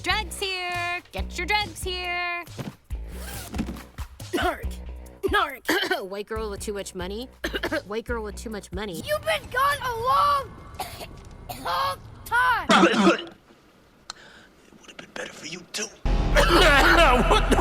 drugs here. Get your drugs here. Narc. Narc. White girl with too much money. White girl with too much money. You've been gone a long time. It would have been better for you too. What the?